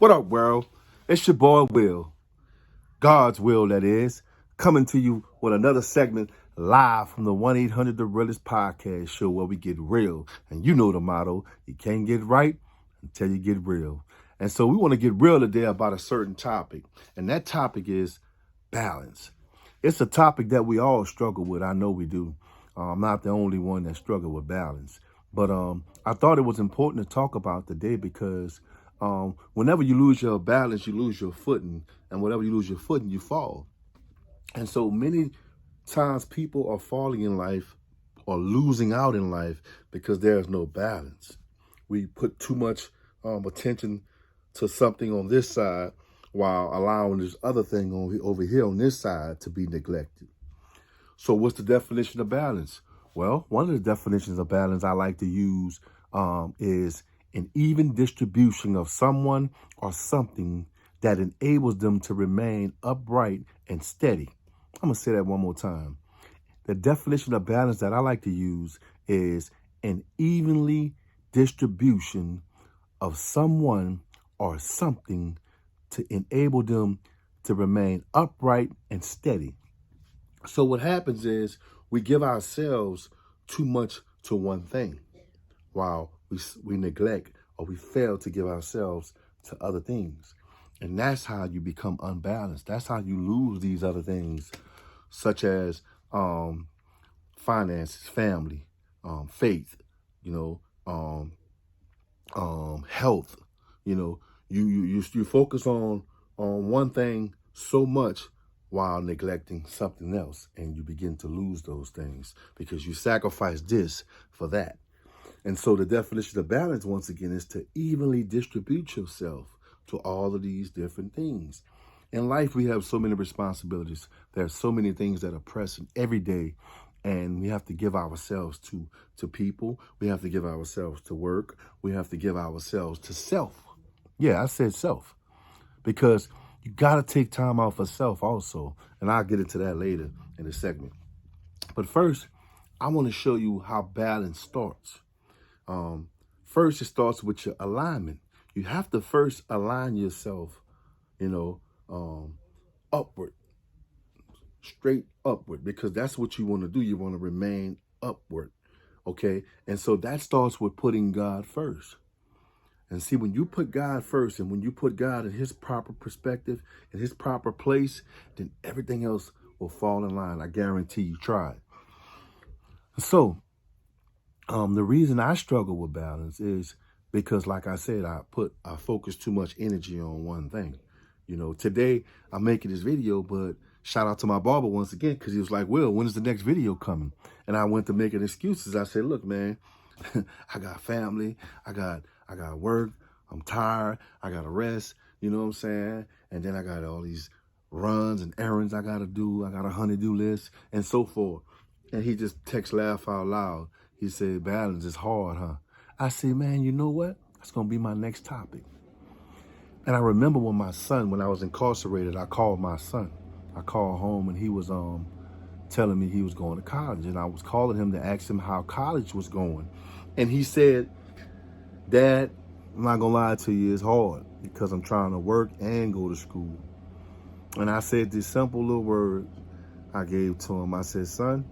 What up, world? It's your boy Will, God's Will, that is, coming to you with another segment live from the 1-800 The Realest podcast show where we get real. And you know the motto, you can't get right until you get real. And so we want to get real today about a certain topic, and that topic is balance. It's a topic that we all struggle with. I know we do. I'm not the only one that struggle with balance. But I thought it was important to talk about today because whenever you lose your balance, you lose your footing. And whenever you lose your footing, you fall. And so many times people are falling in life or losing out in life because there's no balance. We put too much attention to something on this side while allowing this other thing over here on this side to be neglected. So what's the definition of balance? Well, one of the definitions of balance I like to use is an even distribution of someone or something that enables them to remain upright and steady. I'm going to say that one more time. The definition of balance that I like to use is an evenly distribution of someone or something to enable them to remain upright and steady. So what happens is we give ourselves too much to one thing while we neglect or we fail to give ourselves to other things. And that's how you become unbalanced. That's how you lose these other things, such as finances, family, faith, health. You focus on one thing so much while neglecting something else, and you begin to lose those things because you sacrifice this for that. And so the definition of balance, once again, is to evenly distribute yourself to all of these different things. In life, we have so many responsibilities. There are so many things that are pressing every day, and we have to give ourselves to people. We have to give ourselves to work. We have to give ourselves to self. Yeah, I said self, because you got to take time out for self also. And I'll get into that later in the segment. But first, I want to show you how balance starts. First, it starts with your alignment. You have to first align yourself, upward, straight upward, because that's what you want to do. You want to remain upward. Okay. And so that starts with putting God first. And see, when you put God first and when you put God in his proper perspective, in his proper place, then everything else will fall in line. I guarantee you. Try it. So the reason I struggle with balance is because, like I said, I focus too much energy on one thing. Today I'm making this video, but shout out to my barber once again, because he was like, Will, when is the next video coming? And I went to making excuses. I said, look, man, I got family. I got work. I'm tired. I got to rest. You know what I'm saying? And then I got all these runs and errands I got to do. I got a honey-do list and so forth. And he just laugh out loud. He said, balance is hard, huh? I said, man, you know what? That's going to be my next topic. And I remember when I was incarcerated, I called my son. I called home and he was telling me he was going to college. And I was calling him to ask him how college was going. And he said, Dad, I'm not going to lie to you, it's hard because I'm trying to work and go to school. And I said this simple little word I gave to him. I said, son,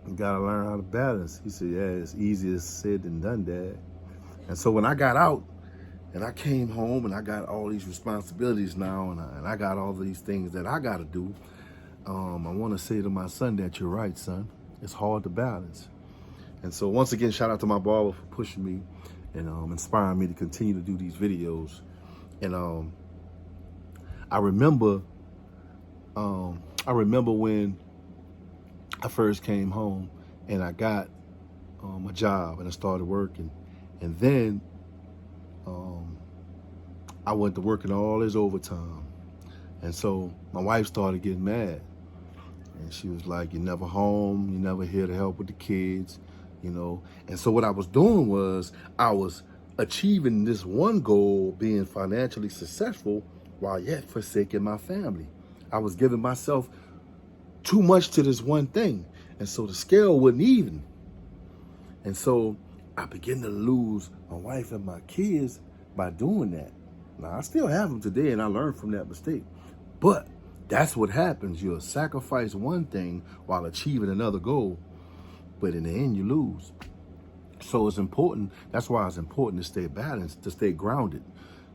you got to learn how to balance. He said, yeah, it's easier said than done, Dad. And so when I got out and I came home and I got all these responsibilities now and I got all these things that I got to do, I want to say to my son that you're right, son. It's hard to balance. And so once again, shout out to my barber for pushing me and inspiring me to continue to do these videos. And I remember when I first came home and I got a job and I started working. And then I went to working all this overtime. And so my wife started getting mad. And she was like, you're never home. You're never here to help with the kids, And so what I was doing was I was achieving this one goal, being financially successful, while yet forsaking my family. I was giving myself too much to this one thing. And so the scale wasn't even. And so I began to lose my wife and my kids by doing that. Now, I still have them today, and I learned from that mistake. But that's what happens. You'll sacrifice one thing while achieving another goal, but in the end, you lose. So it's important. That's why it's important to stay balanced, to stay grounded.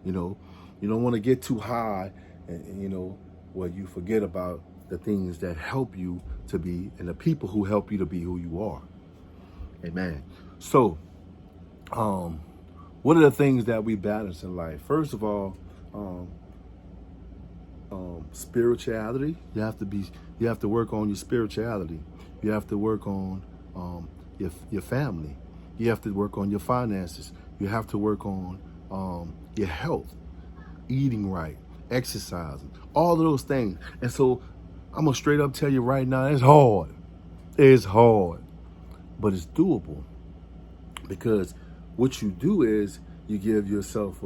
You know, you don't want to get too high, and where you forget about the things that help you to be and the people who help you to be who you are. Amen. So, what are the things that we balance in life? First of all, spirituality. You have to work on your spirituality. You have to work on your family. You have to work on your finances. You have to work on your health, eating right, exercising, all of those things. And so I'm gonna straight up tell you right now, it's hard. It's hard, but it's doable, because what you do is you give yourself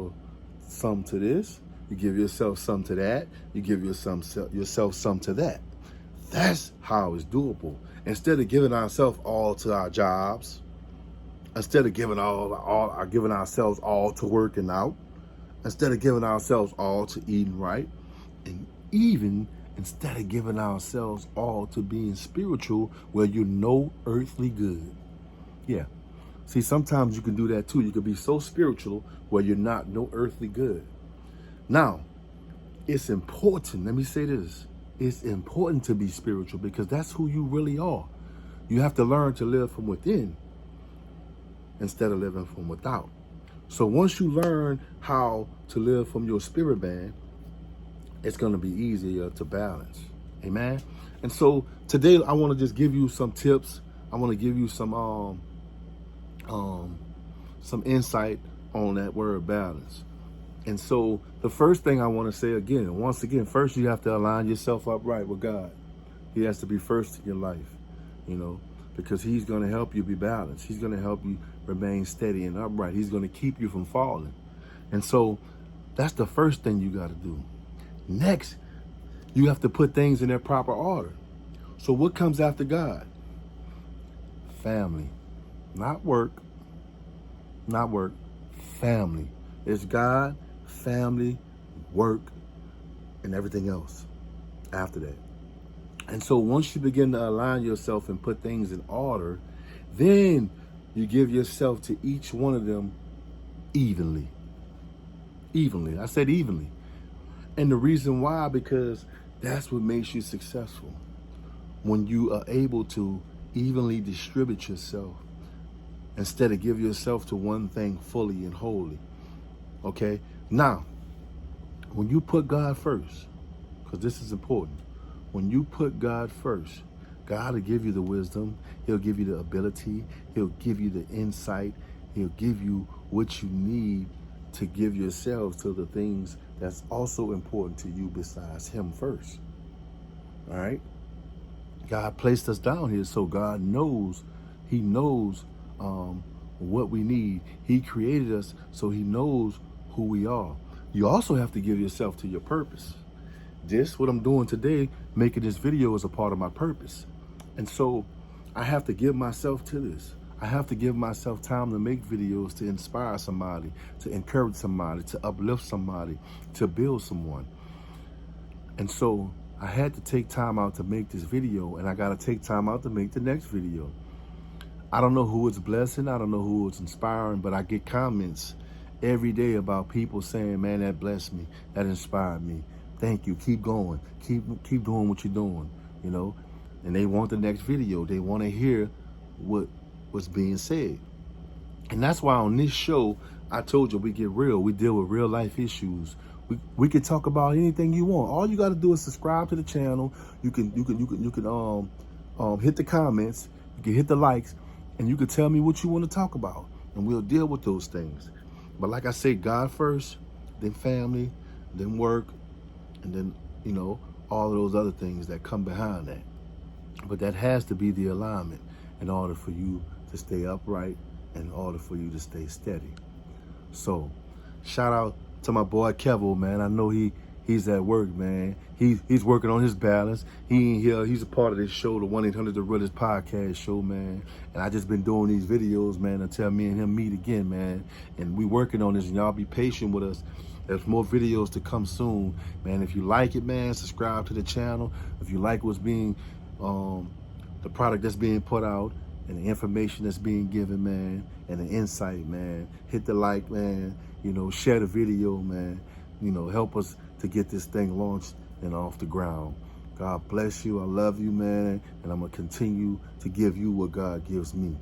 some to this, you give yourself some to that, you give yourself some to that. That's how it's doable. Instead of giving ourselves all to our jobs, instead of giving ourselves all to working out, instead of giving ourselves all to eating right, and even instead of giving ourselves all to being spiritual where you're no earthly good. Yeah. See, sometimes you can do that too. You can be so spiritual where you're not no earthly good. Now, it's important. Let me say this. It's important to be spiritual because that's who you really are. You have to learn to live from within instead of living from without. So once you learn how to live from your spirit man, it's going to be easier to balance. Amen. And so today I want to just give you some tips. I want to give you some insight on that word balance. And so the first thing I want to say once again, first you have to align yourself up right with God. He has to be first in your life, because he's going to help you be balanced. He's going to help you remain steady and upright. He's going to keep you from falling. And so that's the first thing you got to do. Next, you have to put things in their proper order. So what comes after God? Family. Not work. Family. It's God, family, work, and everything else after that. And so once you begin to align yourself and put things in order, then you give yourself to each one of them evenly. Evenly. I said evenly. And the reason why, because that's what makes you successful. When you are able to evenly distribute yourself instead of give yourself to one thing fully and wholly. Okay? Now, when you put God first, because this is important, when you put God first, God will give you the wisdom. He'll give you the ability. He'll give you the insight. He'll give you what you need to give yourselves to the things that's also important to you besides him first. All right? God placed us down here so God knows. He knows what we need. He created us so he knows who we are. You also have to give yourself to your purpose. What I'm doing today, making this video, is a part of my purpose. And so I have to give myself to this. I have to give myself time to make videos to inspire somebody, to encourage somebody, to uplift somebody, to build someone. And so I had to take time out to make this video, and I got to take time out to make the next video. I don't know who it's blessing. I don't know who it's inspiring, but I get comments every day about people saying, man, that blessed me. That inspired me. Thank you. Keep going. Keep doing what you're doing, and they want the next video. They want to hear what's being said. And that's why on this show, I told you we get real. We deal with real life issues. We can talk about anything you want. All you got to do is subscribe to the channel. You can hit the comments. You can hit the likes, and you can tell me what you want to talk about, and we'll deal with those things. But like I say, God first, then family, then work, and then all of those other things that come behind that. But that has to be the alignment in order for you to stay upright, in order for you to stay steady. So, shout out to my boy Kevo, man. I know he's at work, man. He's working on his balance. He ain't here. He's a part of this show, the 1-800 The Realest podcast show, man. And I just been doing these videos, man, until me and him meet again, man. And we working on this, and y'all be patient with us There's more videos to come soon, man. If you like it, man, subscribe to the channel. If you like what's being, the product that's being put out and the information that's being given, man, and the insight, man, hit the like, man. You know, share the video, man. You know, help us to get this thing launched and off the ground. God bless you. I love you, man. And I'm going to continue to give you what God gives me.